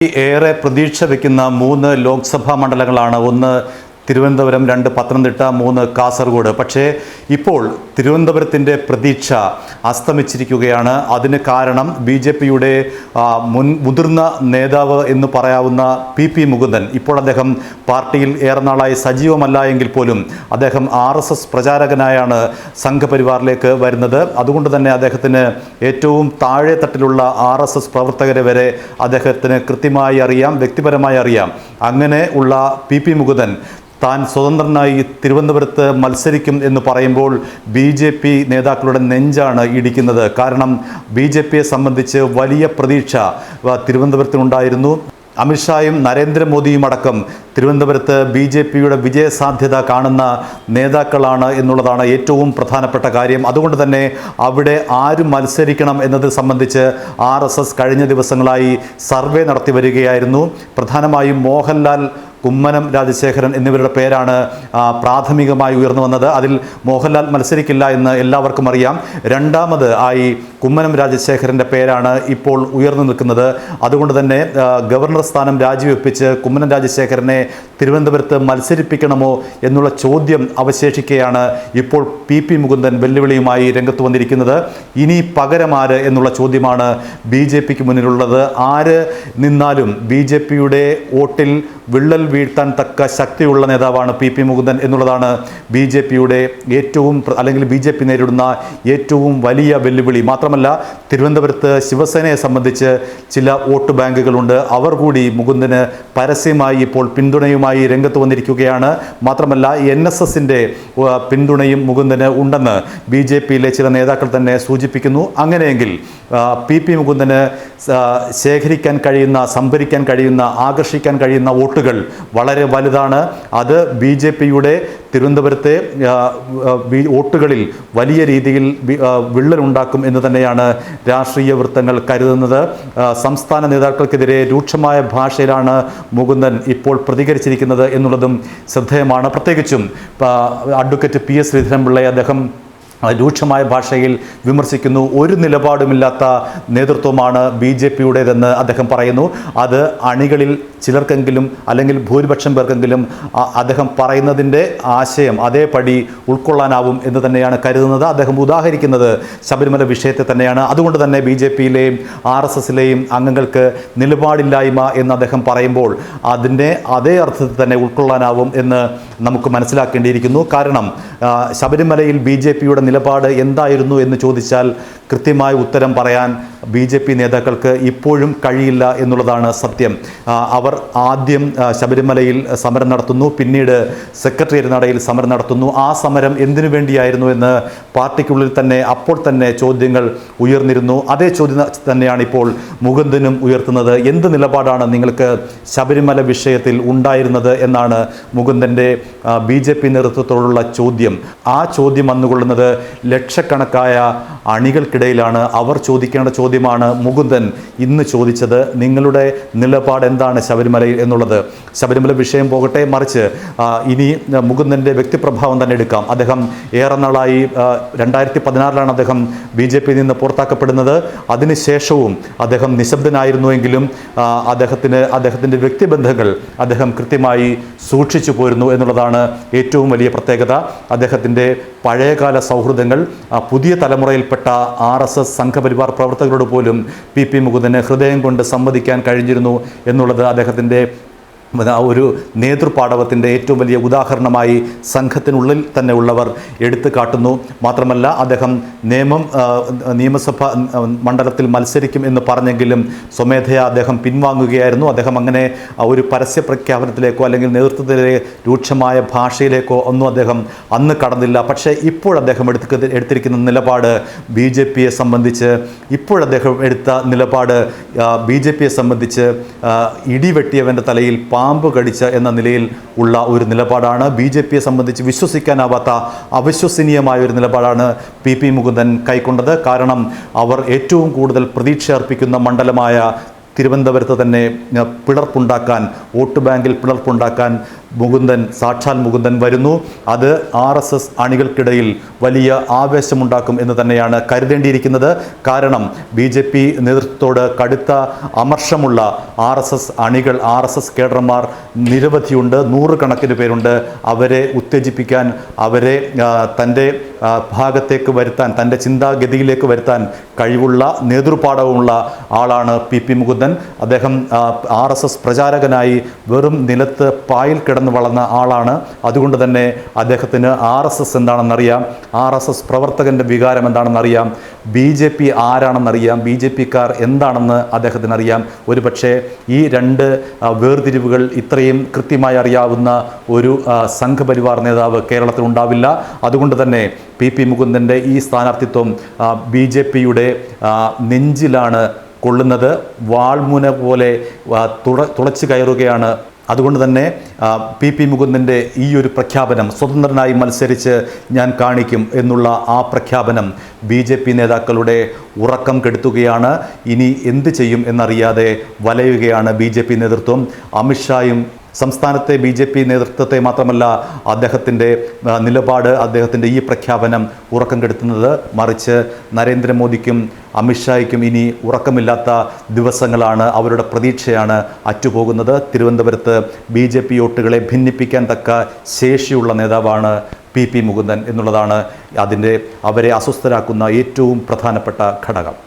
ഏറെ പ്രതീക്ഷ വയ്ക്കുന്ന 3 ലോക്സഭാ മണ്ഡലങ്ങളാണ്. ഒന്ന് തിരുവനന്തപുരം, 2 പത്തനംതിട്ട, 3 കാസർഗോഡ്. പക്ഷേ ഇപ്പോൾ തിരുവനന്തപുരത്തിൻ്റെ പ്രതീക്ഷ അസ്തമിച്ചിരിക്കുകയാണ്. അതിന് കാരണം BJPയുടെ മുതിർന്ന നേതാവ് എന്ന് പറയാവുന്ന PP മുകുന്ദൻ. ഇപ്പോൾ അദ്ദേഹം പാർട്ടിയിൽ ഏറെ നാളായി സജീവമല്ല എങ്കിൽ പോലും അദ്ദേഹം RSS പ്രചാരകനായാണ് സംഘപരിവാറിലേക്ക് വരുന്നത്. അതുകൊണ്ട് തന്നെ അദ്ദേഹത്തിന് ഏറ്റവും താഴെ തട്ടിലുള്ള RSS പ്രവർത്തകരെ വരെ അദ്ദേഹത്തിന് കൃത്യമായി അറിയാം, വ്യക്തിപരമായി അറിയാം. അങ്ങനെ ഉള്ള PP മുകുന്ദൻ താൻ സ്വതന്ത്രനായി തിരുവനന്തപുരത്ത് മത്സരിക്കും എന്ന് പറയുമ്പോൾ BJP നേതാക്കളുടെ നെഞ്ചാണ് ഇടിക്കുന്നത്. കാരണം BJPയെ സംബന്ധിച്ച് വലിയ പ്രതീക്ഷ തിരുവനന്തപുരത്തിനുണ്ടായിരുന്നു. അമിത്ഷായും നരേന്ദ്രമോദിയും അടക്കം തിരുവനന്തപുരത്ത് BJPയുടെ വിജയസാധ്യത കാണുന്ന നേതാക്കളാണ് എന്നുള്ളതാണ് ഏറ്റവും പ്രധാനപ്പെട്ട കാര്യം. അതുകൊണ്ട് തന്നെ അവിടെ ആര് മത്സരിക്കണം എന്നത് സംബന്ധിച്ച് RSS കഴിഞ്ഞ ദിവസങ്ങളായി സർവേ നടത്തി വരികയായിരുന്നു. പ്രധാനമായും മോഹൻലാൽ, കുമ്മനം രാജശേഖരൻ എന്നിവരുടെ പേരാണ് പ്രാഥമികമായി ഉയർന്നു വന്നത്. അതിൽ മോഹൻലാൽ മത്സരിക്കില്ല എന്ന് എല്ലാവർക്കും അറിയാം. രണ്ടാമത് ആയി കുമ്മനം രാജശേഖരൻ്റെ പേരാണ് ഇപ്പോൾ ഉയർന്നു നിൽക്കുന്നത്. അതുകൊണ്ട് തന്നെ ഗവർണർ സ്ഥാനം രാജിവെപ്പിച്ച് കുമ്മനം രാജശേഖരനെ തിരുവനന്തപുരത്ത് മത്സരിപ്പിക്കണമോ എന്നുള്ള ചോദ്യം അവശേഷിക്കുകയാണ്. ഇപ്പോൾ PP മുകുന്ദൻ വെല്ലുവിളിയുമായി രംഗത്ത് വന്നിരിക്കുന്നത്. ഇനി പകരമാര് എന്നുള്ള ചോദ്യമാണ് BJPക്ക് മുന്നിലുള്ളത്. ആര് നിന്നാലും BJPയുടെ വോട്ടിൽ വിള്ളൽ വീഴ്ത്താൻ തക്ക ശക്തിയുള്ള നേതാവാണ് PP മുകുന്ദൻ എന്നുള്ളതാണ് BJPയുടെ അല്ലെങ്കിൽ BJP നേരിടുന്ന ഏറ്റവും വലിയ വെല്ലുവിളി. മാത്രമല്ല തിരുവനന്തപുരത്ത് ശിവസേനയെ സംബന്ധിച്ച് ചില വോട്ട് ബാങ്കുകളുണ്ട്. അവർ കൂടി മുകുന്ദന് പരസ്യമായി ഇപ്പോൾ പിന്തുണയുമായി രംഗത്ത് വന്നിരിക്കുകയാണ്. മാത്രമല്ല NSSൻ്റെ പിന്തുണയും മുകുന്ദന് ഉണ്ടെന്ന് BJPയിലെ ചില നേതാക്കൾ തന്നെ സൂചിപ്പിക്കുന്നു. അങ്ങനെയെങ്കിൽ PP മുകുന്ദന് ശേഖരിക്കാൻ കഴിയുന്ന, സംഭരിക്കാൻ കഴിയുന്ന, ആകർഷിക്കാൻ കഴിയുന്ന വോട്ടുകൾ വളരെ വലുതാണ്. അത് BJPയുടെ തിരുവനന്തപുരത്തെ വോട്ടുകളിൽ വലിയ രീതിയിൽ വിള്ളലുണ്ടാക്കും എന്ന് തന്നെയാണ് രാഷ്ട്രീയ വൃത്തങ്ങൾ കരുതുന്നത്. സംസ്ഥാന നേതാക്കൾക്കെതിരെ രൂക്ഷമായ ഭാഷയിലാണ് മുകുന്ദൻ ഇപ്പോൾ പ്രതികരിച്ചിരിക്കുന്നത് എന്നുള്ളതും ശ്രദ്ധേയമാണ്. പ്രത്യേകിച്ചും അഡ്വക്കേറ്റ് PS ശ്രീധരൻപിള്ളയെ അദ്ദേഹം രൂക്ഷമായ ഭാഷയിൽ വിമർശിക്കുന്നു. ഒരു നിലപാടുമില്ലാത്ത നേതൃത്വമാണ് BJPയുടേതെന്ന് അദ്ദേഹം പറയുന്നു. അത് അണികളിൽ ചിലർക്കെങ്കിലും അല്ലെങ്കിൽ ഭൂരിപക്ഷം പേർക്കെങ്കിലും അദ്ദേഹം പറയുന്നതിൻ്റെ ആശയം അതേപടി ഉൾക്കൊള്ളാനാവും എന്ന് തന്നെയാണ് കരുതുന്നത്. അദ്ദേഹം ഉദാഹരിക്കുന്നത് ശബരിമല വിഷയത്തെ തന്നെയാണ്. അതുകൊണ്ട് തന്നെ BJPയിലെയും RSSലെയും അംഗങ്ങൾക്ക് നിലപാടില്ലായ്മ എന്ന് അദ്ദേഹം പറയുമ്പോൾ അതിൻ്റെ അതേ അർത്ഥത്തിൽ തന്നെ ഉൾക്കൊള്ളാനാവും എന്ന് നമുക്ക് മനസ്സിലാക്കേണ്ടിയിരിക്കുന്നു. കാരണം ശബരിമലയിൽ BJPയുടെ നിലപാട് എന്തായിരുന്നു എന്ന് ചോദിച്ചാൽ കൃത്യമായ ഉത്തരം പറയാൻ BJP നേതാക്കൾക്ക് ഇപ്പോഴും കഴിയില്ല എന്നുള്ളതാണ് സത്യം. അവർ ആദ്യം ശബരിമലയിൽ സമരം നടത്തുന്നു, പിന്നീട് സെക്രട്ടേറിയറ്റ് നടയിൽ സമരം നടത്തുന്നു. ആ സമരം എന്തിനു വേണ്ടിയായിരുന്നു എന്ന് പാർട്ടിക്കുള്ളിൽ തന്നെ അപ്പോൾ തന്നെ ചോദ്യങ്ങൾ ഉയർന്നിരുന്നു. അതേ ചോദ്യം തന്നെയാണ് ഇപ്പോൾ മുകുന്ദനും ഉയർത്തുന്നത്. എന്ത് നിലപാടാണ് നിങ്ങൾക്ക് ശബരിമല വിഷയത്തിൽ ഉണ്ടായിരുന്നത് എന്നാണ് മുകുന്ദൻ്റെ BJP നേതൃത്വത്തോടുള്ള ചോദ്യം. ആ ചോദ്യം വന്നുകൊള്ളുന്നത് ലക്ഷക്കണക്കായ അണികൾക്കിടയിലാണ്. അവർ ചോദിക്കേണ്ട ചോദ്യമാണ് മുകുന്ദൻ ഇന്ന് ചോദിച്ചത്. നിങ്ങളുടെ നിലപാട് എന്താണ് ശബരിമലയിൽ എന്നുള്ളത്. ശബരിമല വിഷയം പോകട്ടെ, മറിച്ച് ഇനി മുകുന്ദൻ്റെ വ്യക്തിപ്രഭാവം തന്നെ എടുക്കാം. അദ്ദേഹം ഏറെ നാളായി 2016 അദ്ദേഹം BJPയിൽ നിന്ന് പുറത്താക്കപ്പെടുന്നത്. അതിനുശേഷവും അദ്ദേഹം നിശബ്ദനായിരുന്നുവെങ്കിലും അദ്ദേഹത്തിൻ്റെ വ്യക്തിബന്ധങ്ങൾ അദ്ദേഹം കൃത്യമായി സൂക്ഷിച്ചു പോരുന്നു എന്നുള്ളതാണ് ഏറ്റവും വലിയ പ്രത്യേകത. അദ്ദേഹത്തിൻ്റെ പഴയകാല സൗഹൃദങ്ങൾ പുതിയ തലമുറയിൽപ്പെട്ട RSS സംഘപരിവാർ പ്രവർത്തകരോട് പോലും PP മുകുന്ദന് ഹൃദയം കൊണ്ട് സംവദിക്കാൻ കഴിഞ്ഞിരുന്നു എന്നുള്ളത് അദ്ദേഹത്തിൻ്റെ ഒരു നേതൃപാടവത്തിൻ്റെ ഏറ്റവും വലിയ ഉദാഹരണമായി സംഘത്തിനുള്ളിൽ തന്നെ ഉള്ളവർ എടുത്തു കാട്ടുന്നു. മാത്രമല്ല അദ്ദേഹം നിയമസഭ മണ്ഡലത്തിൽ മത്സരിക്കും എന്ന് പറഞ്ഞെങ്കിലും സ്വമേധയാ അദ്ദേഹം പിൻവാങ്ങുകയായിരുന്നു. അദ്ദേഹം അങ്ങനെ ഒരു പരസ്യ പ്രഖ്യാപനത്തിലേക്കോ അല്ലെങ്കിൽ നേതൃത്വത്തിലെ രൂക്ഷമായ ഭാഷയിലേക്കോ ഒന്നും അദ്ദേഹം അന്ന് കടന്നില്ല. പക്ഷേ ഇപ്പോൾ അദ്ദേഹം എടുത്തിരിക്കുന്ന നിലപാട് BJPയെ സംബന്ധിച്ച് ഇപ്പോഴദ്ദേഹം എടുത്ത നിലപാട് BJPയെ സംബന്ധിച്ച് ഇടിവെട്ടിയവൻ്റെ തലയിൽ പാമ്പ് കടിച്ച എന്ന നിലയിൽ ഉള്ള ഒരു നിലപാടാണ്. BJPയെ സംബന്ധിച്ച് വിശ്വസിക്കാനാവാത്ത അവിശ്വസനീയമായ ഒരു നിലപാടാണ് PP മുകുന്ദൻ കൈക്കൊണ്ടത്. കാരണം അവർ ഏറ്റവും കൂടുതൽ പ്രതീക്ഷ അർപ്പിക്കുന്ന മണ്ഡലമായ തിരുവനന്തപുരത്ത് തന്നെ പിളർപ്പുണ്ടാക്കാൻ, വോട്ട് ബാങ്കിൽ പിളർപ്പുണ്ടാക്കാൻ സാക്ഷാൽ മുകുന്ദൻ വരുന്നു. അത് RSS അണികൾക്കിടയിൽ വലിയ ആവേശമുണ്ടാക്കും എന്ന് തന്നെയാണ് കരുതേണ്ടിയിരിക്കുന്നത്. കാരണം BJP നേതൃത്വത്തോട് കടുത്ത അമർഷമുള്ള RSS അണികൾ, RSS കേഡർമാർ നിരവധിയുണ്ട്, നൂറുകണക്കിന് പേരുണ്ട്. അവരെ ഉത്തേജിപ്പിക്കാൻ, അവരെ തൻ്റെ ഭാഗത്തേക്ക് വരുത്താൻ, തൻ്റെ ചിന്താഗതിയിലേക്ക് വരുത്താൻ കഴിവുള്ള, നേതൃപാടവമുള്ള ആളാണ് PP മുകുന്ദൻ. അദ്ദേഹം RSS പ്രചാരകനായി വെറും നിലത്ത് പായിൽ കിടന്ന് വളർന്ന ആളാണ്. അതുകൊണ്ട് തന്നെ അദ്ദേഹത്തിന് RSS എന്താണെന്നറിയാം, RSS പ്രവർത്തകൻ്റെ വികാരം എന്താണെന്നറിയാം, BJP ആരാണെന്നറിയാം, BJPക്കാർ എന്താണെന്ന് അദ്ദേഹത്തിന് അറിയാം. ഒരുപക്ഷെ ഈ രണ്ട് വേർതിരിവുകൾ ഇത്രയും കൃത്യമായി അറിയാവുന്ന ഒരു സംഘപരിവാർ നേതാവ് കേരളത്തിൽ ഉണ്ടാവില്ല. അതുകൊണ്ട് തന്നെ PP മുകുന്ദൻ്റെ ഈ സ്ഥാനാർത്ഥിത്വം BJPയുടെ നെഞ്ചിലാണ് കൊള്ളുന്നത്. വാൾമുന പോലെ തുളച്ചു കയറുകയാണ്. അതുകൊണ്ട് തന്നെ PP മുകുന്ദൻ്റെ ഈ ഒരു പ്രഖ്യാപനം, സ്വതന്ത്രനായി മത്സരിച്ച് ഞാൻ കാണിക്കും എന്നുള്ള ആ പ്രഖ്യാപനം BJP നേതാക്കളുടെ ഉറക്കം കെടുത്തുകയാണ്. ഇനി എന്ത് ചെയ്യും എന്നറിയാതെ വലയുകയാണ് BJP നേതൃത്വം. അമിത്ഷായും സംസ്ഥാനത്തെ BJP നേതൃത്വത്തെ മാത്രമല്ല, അദ്ദേഹത്തിൻ്റെ നിലപാട്, അദ്ദേഹത്തിൻ്റെ ഈ പ്രഖ്യാപനം ഉറക്കം കെടുത്തുന്നത്. മറിച്ച് നരേന്ദ്രമോദിക്കും അമിത്ഷായ്ക്കും ഇനി ഉറക്കമില്ലാത്ത ദിവസങ്ങളാണ്. അവരുടെ പ്രതീക്ഷയാണ് അറ്റുപോകുന്നത്. തിരുവനന്തപുരത്ത് BJP വോട്ടുകളെ ഭിന്നിപ്പിക്കാൻ തക്ക ശേഷിയുള്ള നേതാവാണ് PP മുകുന്ദൻ എന്നുള്ളതാണ് അവരെ അസ്വസ്ഥരാക്കുന്ന ഏറ്റവും പ്രധാനപ്പെട്ട ഘടകം.